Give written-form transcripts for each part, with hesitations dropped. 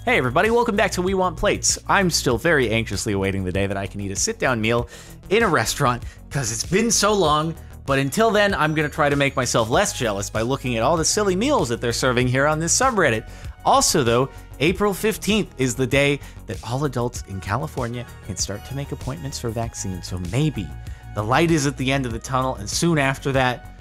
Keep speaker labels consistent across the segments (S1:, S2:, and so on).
S1: Hey everybody, welcome back to We Want Plates. I'm still very anxiously awaiting the day that I can eat a sit-down meal in a restaurant because it's been so long, but until then, I'm gonna try to make myself less jealous by looking at all the silly meals that they're serving here on this subreddit. Also though, April 15th is the day that all adults in California can start to make appointments for vaccines, so maybe the light is at the end of the tunnel, and soon after that,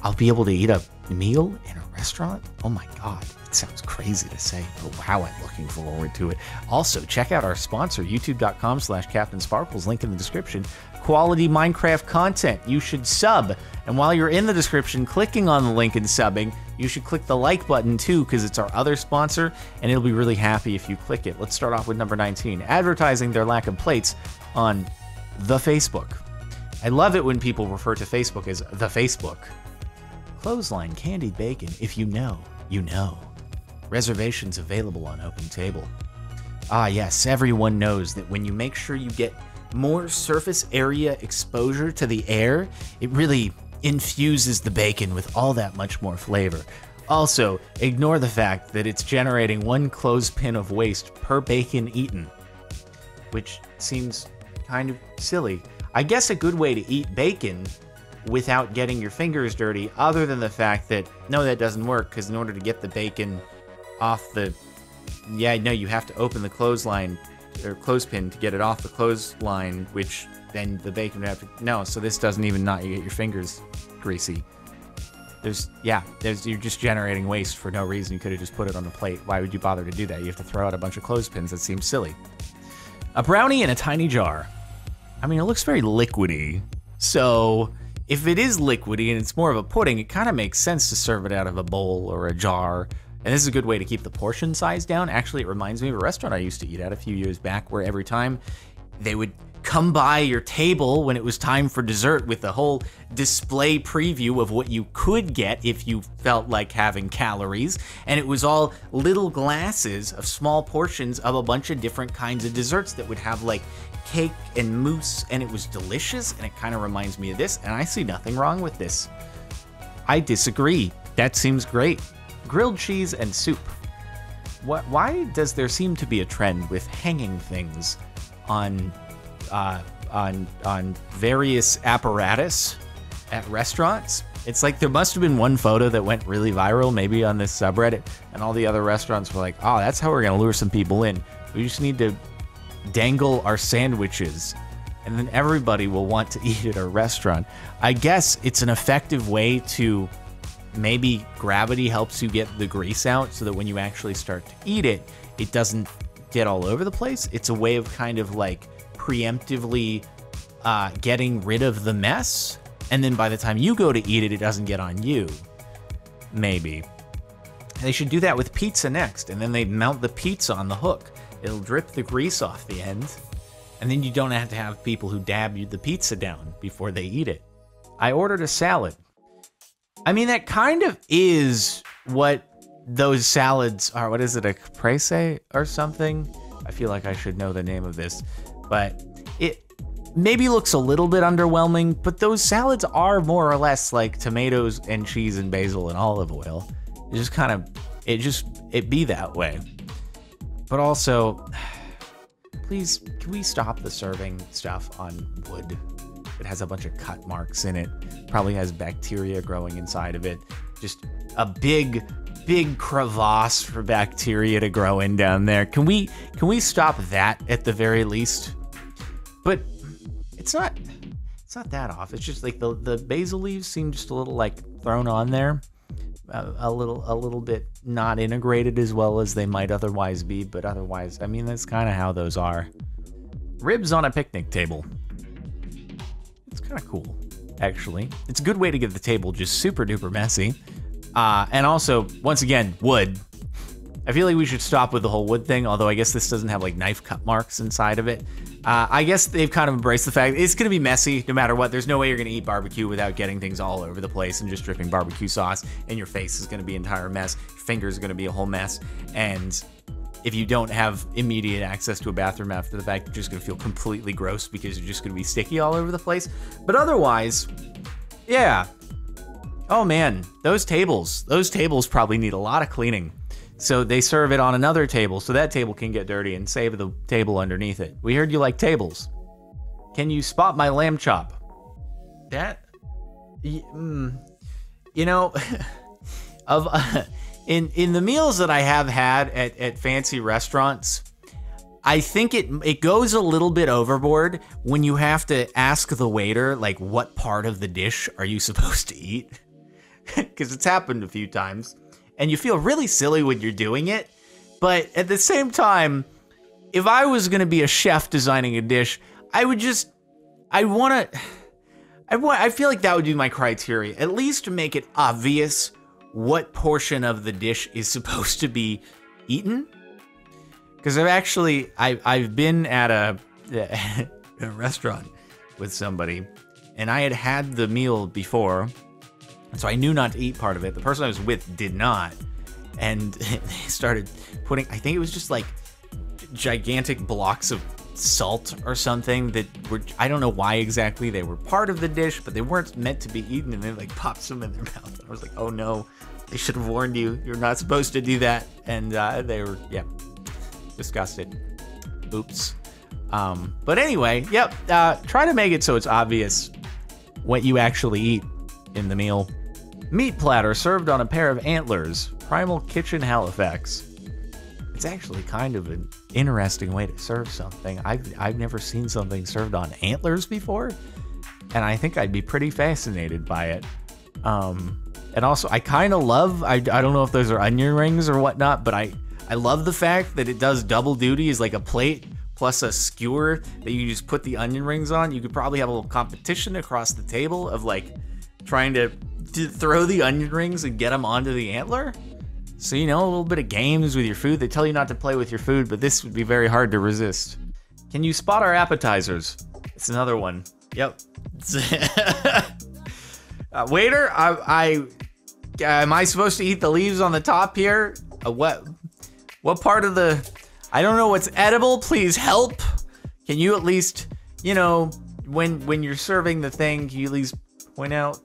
S1: I'll be able to eat a meal in a restaurant? Oh my God. Sounds crazy to say, but wow, I'm looking forward to it. Also, check out our sponsor, youtube.com/CaptainSparkles, link in the description. Quality Minecraft content. You should sub. And while you're in the description, clicking on the link and subbing, you should click the like button too, because it's our other sponsor, and it'll be really happy if you click it. Let's start off with number 19, advertising their lack of plates on the Facebook. I love it when people refer to Facebook as the Facebook. Clothesline candied bacon. If you know, you know. Reservations available on Open Table. Ah yes, everyone knows that when you make sure you get more surface area exposure to the air, it really infuses the bacon with all that much more flavor. Also, ignore the fact that it's generating 1 clothespin of waste per bacon eaten, which seems kind of silly. I guess a good way to eat bacon without getting your fingers dirty, other than the fact that, no, that doesn't work, because in order to get the bacon off the, you have to open the clothesline or clothespin to get it off the clothesline, which then the bacon would have to, no, so this doesn't even not you get your fingers greasy. You're just generating waste for no reason. You could have just put it on the plate. Why would you bother to do that? You have to throw out a bunch of clothespins. That seems silly. A brownie in a tiny jar. I mean, it looks very liquidy, so if it is liquidy and it's more of a pudding, it kind of makes sense to serve it out of a bowl or a jar. And this is a good way to keep the portion size down. Actually, it reminds me of a restaurant I used to eat at a few years back where every time they would come by your table when it was time for dessert with a whole display preview of what you could get if you felt like having calories. And it was all little glasses of small portions of a bunch of different kinds of desserts that would have like cake and mousse, and it was delicious, and it kind of reminds me of this, and I see nothing wrong with this. I disagree. That seems great. Grilled cheese and soup. Why does there seem to be a trend with hanging things on various apparatus at restaurants? It's like there must have been one photo that went really viral, maybe on this subreddit, and all the other restaurants were like, oh, that's how we're gonna lure some people in. We just need to dangle our sandwiches, and then everybody will want to eat at a restaurant. I guess it's an effective way to, maybe gravity helps you get the grease out so that when you actually start to eat it, it doesn't get all over the place. It's a way of kind of like preemptively getting rid of the mess, and then by the time you go to eat it, it doesn't get on you. Maybe. They should do that with pizza next, and then they mount the pizza on the hook. It'll drip the grease off the end, and then you don't have to have people who dab you the pizza down before they eat it. I ordered a salad. I mean, that kind of is what those salads are. What is it, a caprese or something? I feel like I should know the name of this, but it maybe looks a little bit underwhelming, but those salads are more or less like tomatoes and cheese and basil and olive oil. It just kind of, it be that way. But also, please, can we stop the serving stuff on wood? It has a bunch of cut marks in it. Probably has bacteria growing inside of it. Just a big crevasse for bacteria to grow in down there. Can we stop that at the very least? But it's not that off. It's just like the basil leaves seem just a little like thrown on there. A little bit not integrated as well as they might otherwise be, but otherwise, I mean, that's kind of how those are. Ribs on a picnic table. It's kind of cool, actually. It's a good way to get the table just super duper messy. And also, once again, wood. I feel like we should stop with the whole wood thing, although I guess this doesn't have like knife cut marks inside of it. I guess they've kind of embraced the fact it's going to be messy no matter what. There's no way you're going to eat barbecue without getting things all over the place and just dripping barbecue sauce, and your face is going to be an entire mess. Your fingers are going to be a whole mess. And if you don't have immediate access to a bathroom after the fact, you're just going to feel completely gross because you're just going to be sticky all over the place. But otherwise, yeah. Oh man, those tables probably need a lot of cleaning. So they serve it on another table so that table can get dirty and save the table underneath it. We heard you like tables. Can you spot my lamb chop? That, you know, in the meals that I have had at fancy restaurants, I think it goes a little bit overboard when you have to ask the waiter, like, what part of the dish are you supposed to eat? Because it's happened a few times. And you feel really silly when you're doing it. But at the same time, if I was going to be a chef designing a dish, I feel like that would be my criteria. At least make it obvious what portion of the dish is supposed to be eaten. Because I've been at a restaurant with somebody, and I had the meal before, so I knew not to eat part of it. The person I was with did not, and they started putting, I think it was just like gigantic blocks of salt or something that were, I don't know why exactly they were part of the dish, but they weren't meant to be eaten, and they like popped some in their mouth. And I was like, oh no, they should have warned you. You're not supposed to do that. And they were, disgusted. Oops. But anyway, try to make it so it's obvious what you actually eat in the meal. Meat platter served on a pair of antlers. Primal Kitchen, Halifax. It's actually kind of an interesting way to serve something. I've never seen something served on antlers before, and I think I'd be pretty fascinated by it. And also, I kind of love, I don't know if those are onion rings or whatnot, but I love the fact that it does double duty as like a plate plus a skewer that you just put the onion rings on. You could probably have a little competition across the table of like trying to throw the onion rings and get them onto the antler. So, you know, a little bit of games with your food. They tell you not to play with your food, but this would be very hard to resist. Can you spot our appetizers? It's another one. Yep. Waiter, am I supposed to eat the leaves on the top here? What part of the, I don't know what's edible, please help. Can you at least, you know, when you're serving the thing, can you at least point out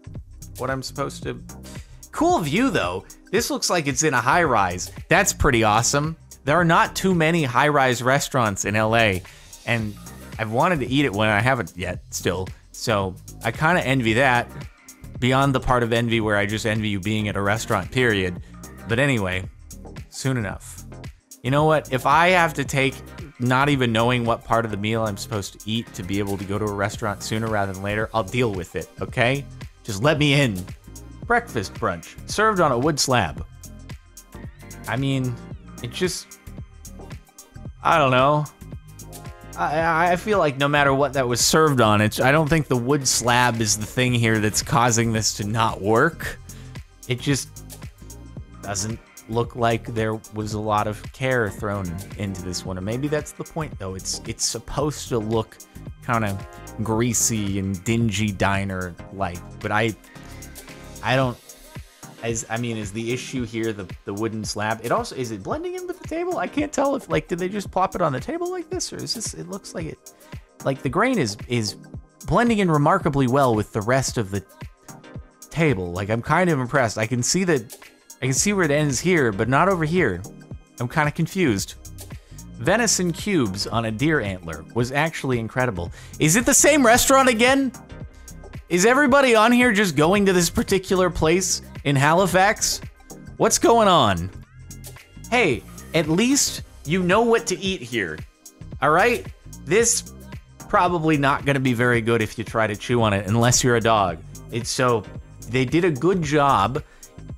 S1: what I'm supposed to? Cool view though. This looks like it's in a high-rise. That's pretty awesome. There are not too many high-rise restaurants in LA, and I've wanted to eat it when I haven't yet still. So I kind of envy that, beyond the part of envy where I just envy you being at a restaurant, period. But anyway, soon enough. You know what? If I have to take not even knowing what part of the meal I'm supposed to eat to be able to go to a restaurant sooner rather than later, I'll deal with it, okay? Just let me in. Breakfast brunch, served on a wood slab. I mean, it just, I don't know. I feel like no matter what that was served on, I don't think the wood slab is the thing here that's causing this to not work. It just doesn't look like there was a lot of care thrown into this one. Or maybe that's the point though. It's supposed to look kind of greasy and dingy diner-like, but I don't, I mean, is the issue here the wooden slab? It also, is it blending in with the table? I can't tell if, like, did they just plop it on the table like this? Or is this, it looks like it, like the grain is blending in remarkably well with the rest of the table. Like, I'm kind of impressed. I can see where it ends here, but not over here. I'm kind of confused. Venison cubes on a deer antler was actually incredible. Is it the same restaurant again? Is everybody on here just going to this particular place in Halifax? What's going on? Hey, at least you know what to eat here. All right? This probably not gonna be very good if you try to chew on it unless you're a dog. So they did a good job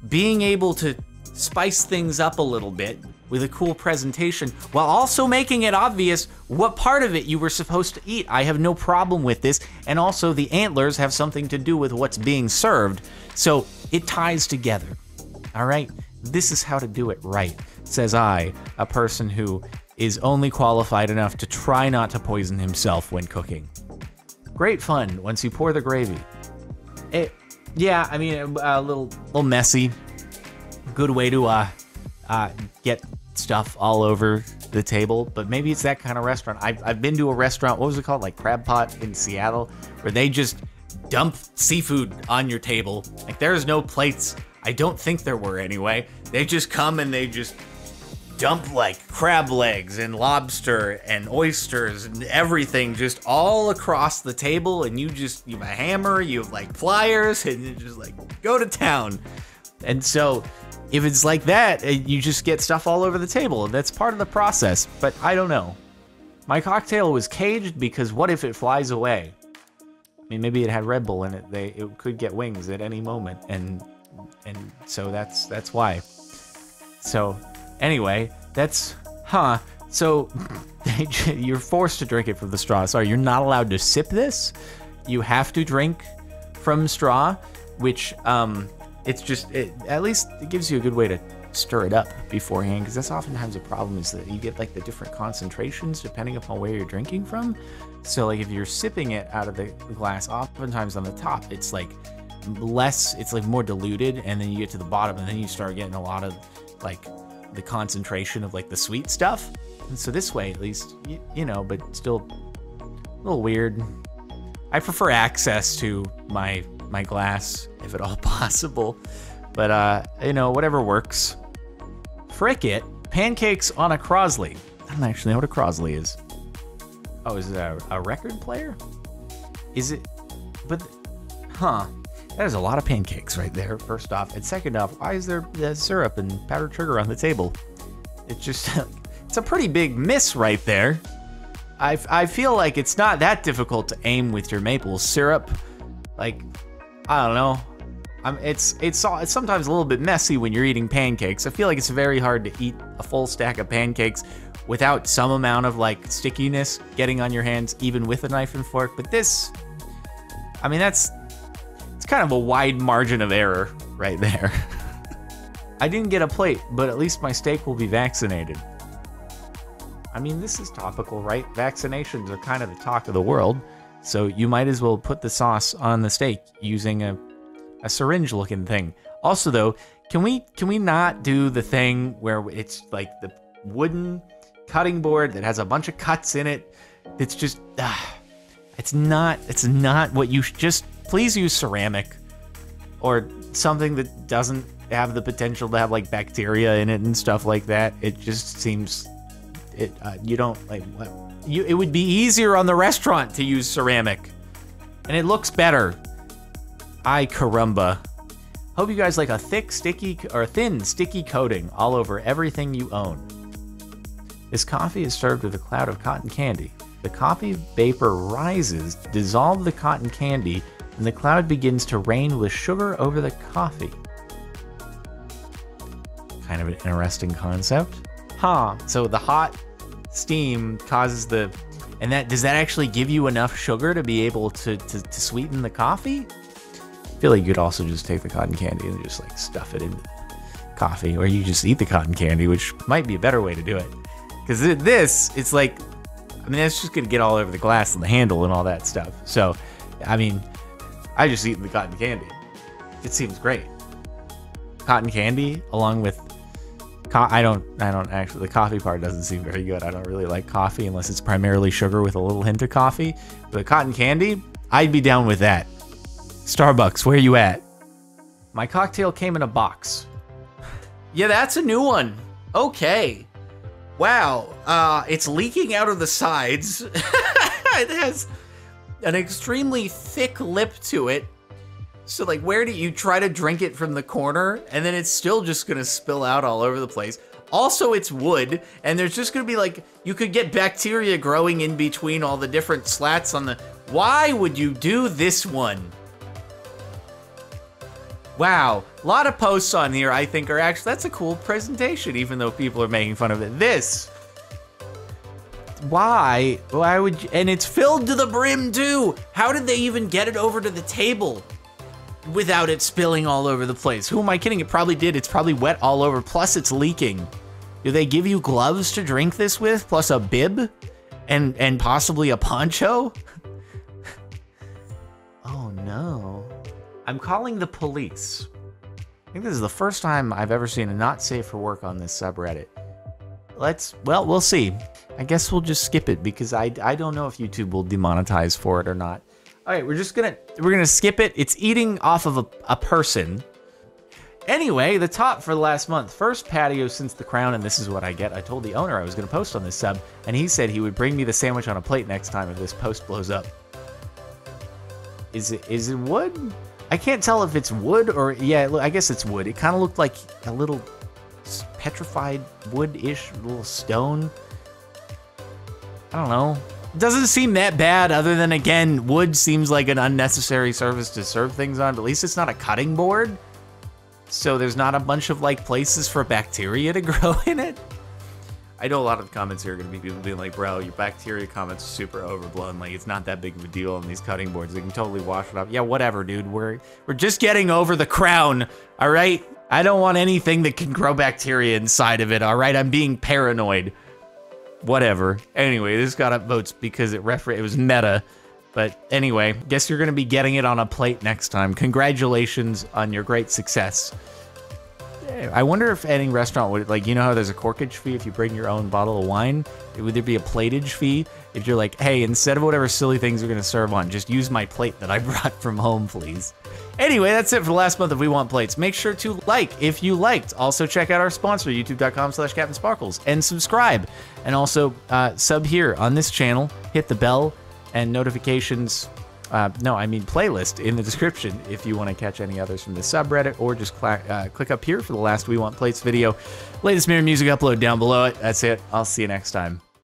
S1: being able to spice things up a little bit with a cool presentation while also making it obvious what part of it you were supposed to eat. I have no problem with this, and also the antlers have something to do with what's being served, so it ties together. All right, this is how to do it right, says I, a person who is only qualified enough to try not to poison himself when cooking. Great fun once you pour the gravy. Yeah, I mean, a little messy. Good way to get stuff all over the table, but maybe it's that kind of restaurant. I've been to a restaurant, what was it called, like Crab Pot in Seattle, where they just dump seafood on your table. Like, there's no plates. I don't think there were anyway. They just come and they just dump like crab legs and lobster and oysters and everything just all across the table, and you have a hammer, you have like pliers, and you just like go to town. And so if it's like that, you just get stuff all over the table, and that's part of the process. But I don't know. My cocktail was caged because what if it flies away? I mean, maybe it had Red Bull in it. It could get wings at any moment, and so that's why. So anyway, so you're forced to drink it from the straw. Sorry, you're not allowed to sip this. You have to drink from straw, which at least it gives you a good way to stir it up beforehand, because that's oftentimes a problem, is that you get like the different concentrations depending upon where you're drinking from. So like if you're sipping it out of the glass, oftentimes on the top it's like less, it's like more diluted, and then you get to the bottom and then you start getting a lot of like the concentration of like the sweet stuff. And so this way, at least, you know, but still a little weird. I prefer access to my glass if at all possible, but you know, whatever works. Frick it. Pancakes on a Crosley. I don't actually know what a Crosley is. Oh, is it a record player? Is it? But, huh. There's a lot of pancakes right there, first off. And second off, why is there syrup and powdered sugar on the table? It's just, it's a pretty big miss right there. I feel like it's not that difficult to aim with your maple syrup. Like, I don't know. It's sometimes a little bit messy when you're eating pancakes. I feel like it's very hard to eat a full stack of pancakes without some amount of like stickiness getting on your hands, even with a knife and fork. But this, I mean, it's kind of a wide margin of error right there. I didn't get a plate, but at least my steak will be vaccinated. I mean, this is topical, right? Vaccinations are kind of the talk of the world, so you might as well put the sauce on the steak using a syringe-looking thing. Also, though, can we not do the thing where it's like the wooden cutting board that has a bunch of cuts in it? It's just, it's not what you just. Please use ceramic or something that doesn't have the potential to have like bacteria in it and stuff like that. It just seems you don't like what it would be easier on the restaurant to use ceramic, and it looks better. Ay caramba. Hope you guys like a thick, sticky, or thin, sticky coating all over everything you own. This coffee is served with a cloud of cotton candy. The coffee vapor rises to dissolve the cotton candy, and the cloud begins to rain with sugar over the coffee. Kind of an interesting concept. Huh, so the hot steam causes the... And does that actually give you enough sugar to be able to sweeten the coffee? I feel like you could also just take the cotton candy and just like stuff it into coffee, or you just eat the cotton candy, which might be a better way to do it. Because it's like, I mean, it's just gonna get all over the glass and the handle and all that stuff. So, I mean, I just eat the cotton candy. It seems great. Cotton candy along with, I don't actually, the coffee part doesn't seem very good. I don't really like coffee unless it's primarily sugar with a little hint of coffee. But the cotton candy, I'd be down with that. Starbucks, where you at? My cocktail came in a box. Yeah, that's a new one. Okay. Wow. It's leaking out of the sides. It has an extremely thick lip to it. So, like, where do you try to drink it from the corner, and then it's still just gonna spill out all over the place. Also, it's wood, and there's just gonna be, like, you could get bacteria growing in between all the different slats on the... Why would you do this one? Wow, a lot of posts on here I think are actually, that's a cool presentation, even though people are making fun of it. This. Why would you, and it's filled to the brim too. How did they even get it over to the table without it spilling all over the place? Who am I kidding? It probably did. It's probably wet all over. Plus it's leaking. Do they give you gloves to drink this with? Plus a bib and possibly a poncho? Oh no. I'm calling the police. I think this is the first time I've ever seen a not safe for work on this subreddit. Well, we'll see. I guess we'll just skip it because I don't know if YouTube will demonetize for it or not. All right, we're gonna skip it. It's eating off of a person. Anyway, the top for the last month. First patio since the crown, and this is what I get. I told the owner I was going to post on this sub, and he said he would bring me the sandwich on a plate next time if this post blows up. Is it wood? I can't tell if it's wood or... Yeah, I guess it's wood. It kind of looked like a little petrified wood-ish little stone. I don't know. It doesn't seem that bad other than, again, wood seems like an unnecessary surface to serve things on, but at least it's not a cutting board. So there's not a bunch of, like, places for bacteria to grow in it. I know a lot of the comments here are going to be people being like, bro, your bacteria comments are super overblown. Like, it's not that big of a deal on these cutting boards. They can totally wash it up. Yeah, whatever, dude. We're just getting over the crown, all right? I don't want anything that can grow bacteria inside of it, all right? I'm being paranoid. Whatever. Anyway, this got up votes because it was meta. But anyway, guess you're going to be getting it on a plate next time. Congratulations on your great success. I wonder if any restaurant would, like, you know how there's a corkage fee if you bring your own bottle of wine? Would there be a platage fee? If you're like, hey, instead of whatever silly things you're going to serve on, just use my plate that I brought from home, please. Anyway, that's it for the last month of We Want Plates. Make sure to like if you liked. Also, check out our sponsor, youtube.com/CaptainSparkles, and subscribe. And also, sub here on this channel, hit the bell and notifications. No, I mean playlist in the description if you want to catch any others from the subreddit, or just click up here for the last We Want Plates video. Latest mirror music upload down below it. That's it. I'll see you next time.